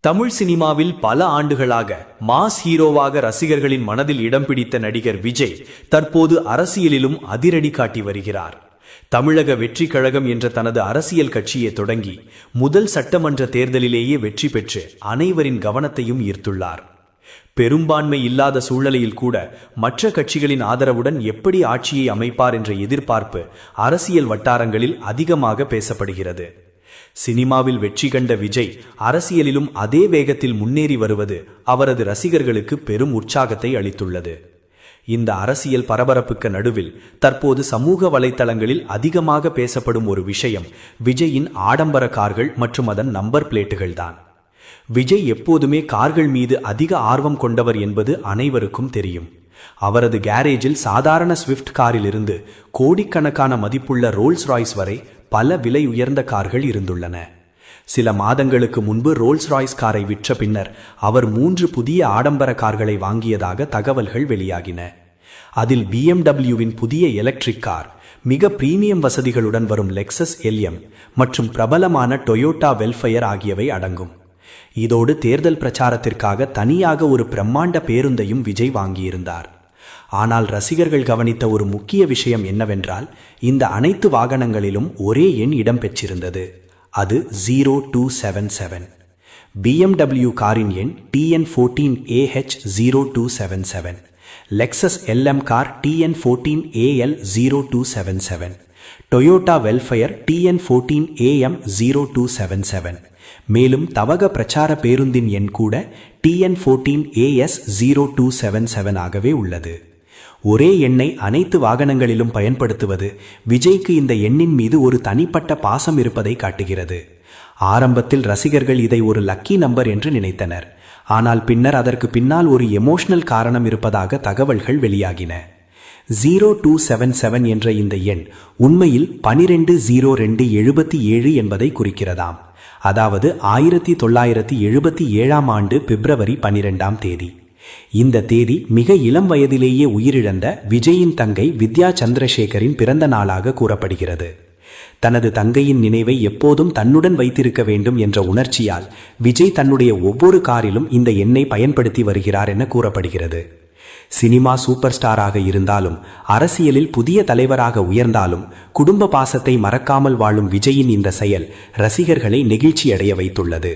தமிழ் சினிமாவில் பல ஆண்டுகளாக மாஸ் ஹீரோவாக ரசிகர்களின் மனதில் இடம் பிடித்த நடிகர் விஜய் தற்போது அரசியலிலும் அதிரடி காட்டி வருகிறார். தமிழக வெற்றி கழகம் என்ற தனது அரசியல் கட்சியை தொடங்கி முதல் சட்டமன்ற தேர்தலிலேயே வெற்றி பெற்று அனைவரின் கவனத்தையும் ஈர்த்துள்ளார். பெரும்பான்மை இல்லாத சூழ்நிலையில் கூட மற்ற கட்சிகளின் ஆதரவுடன் எப்படி ஆட்சியை அமைப்பார் என்ற எதிர்பார்ப்பு அரசியல் வட்டாரங்களில் அதிகமாக பேசப்படுகிறது. சினிமாவில் வெற்றி கண்ட விஜய் அரசியலிலும் அதே வேகத்தில் முன்னேறி வருவது அவரது ரசிகர்களுக்கு பெரும் உற்சாகத்தை அளித்துள்ளது. இந்த அரசியல் பரபரப்புக்கு நடுவில் தற்போது சமூக வலைத்தளங்களில் அதிகமாக பேசப்படும் ஒரு விஷயம் விஜயின் ஆடம்பர கார்கள் மற்றும் அதன் நம்பர் பிளேட்டுகள் தான். விஜய் எப்போதுமே கார்கள் மீது அதிக ஆர்வம் கொண்டவர் என்பது அனைவருக்கும் தெரியும். அவரது கேரேஜில் சாதாரண ஸ்விஃப்ட் காரிலிருந்து கோடிக்கணக்கான மதிப்புள்ள ரோல்ஸ் ராய்ஸ் வரை பல விலை உயர்ந்த கார்கள் இருந்துள்ளன. சில மாதங்களுக்கு முன்பு ரோல்ஸ் ராய்ஸ் காரை விற்ற பின்னர் அவர் 3 புதிய ஆடம்பர கார்களை வாங்கியதாக தகவல்கள் வெளியாகின. அதில் BMW-வின் புதிய எலக்ட்ரிக் கார், மிக பிரீமியம் வசதிகளுடன் வரும் லெக்சஸ் LM மற்றும் பிரபலமான டொயோட்டா வெல்ஃபயர் ஆகியவை அடங்கும். இதோடு தேர்தல் பிரச்சாரத்திற்காக தனியாக ஒரு பிரம்மாண்ட பேருந்தையும் விஜய் வாங்கியிருந்தார். ஆனால் ரசிகர்கள் கவனித்த ஒரு முக்கிய விஷயம் என்னவென்றால், இந்த அனைத்து வாகனங்களிலும் ஒரே எண் இடம்பெற்றிருந்தது. அது 0277. BMW காரின் எண் TN14AH0277, Lexus LM car TN14AL0277, Toyota Vellfire TN14AM0277, மேலும் தவக பிரச்சார பேருந்தின் எண் கூட TN14AS0277 ஆகவே உள்ளது. ஒரே எண்ணை அனைத்து வாகனங்களிலும் பயன்படுத்துவது விஜய்க்கு இந்த எண்ணின் மீது ஒரு தனிப்பட்ட பாசம் இருப்பதை காட்டுகிறது. ஆரம்பத்தில் ரசிகர்கள் இதை ஒரு லக்கி நம்பர் என்று நினைத்தனர். ஆனால் பின்னர் அதற்கு பின்னால் ஒரு எமோஷனல் காரணம் இருப்பதாக தகவல்கள் வெளியாகின. 0277 என்ற இந்த எண் உண்மையில் 12/02/77 என்பதை குறிக்கிறதாம். அதாவது 1977ஆம் ஆண்டு பிப்ரவரி 12ஆம் தேதி. இந்த தேதி மிக இளம் வயதிலேயே உயிரிழந்த விஜயின் தங்கை வித்யா சந்திரசேகரின் பிறந்த நாளாக கூறப்படுகிறது. தனது தங்கையின் நினைவை எப்போதும் தன்னுடன் வைத்திருக்க வேண்டும் என்ற உணர்ச்சியால் விஜய் தன்னுடைய ஒவ்வொரு காரிலும் இந்த எண்ணை பயன்படுத்தி வருகிறார் என கூறப்படுகிறது. சினிமா சூப்பர் ஸ்டாராக இருந்தாலும் அரசியலில் புதிய தலைவராக உயர்ந்தாலும் குடும்ப பாசத்தை மறக்காமல் வாழும் விஜயின் இந்த செயல் ரசிகர்களை நெகிழ்ச்சியடைய வைத்துள்ளது.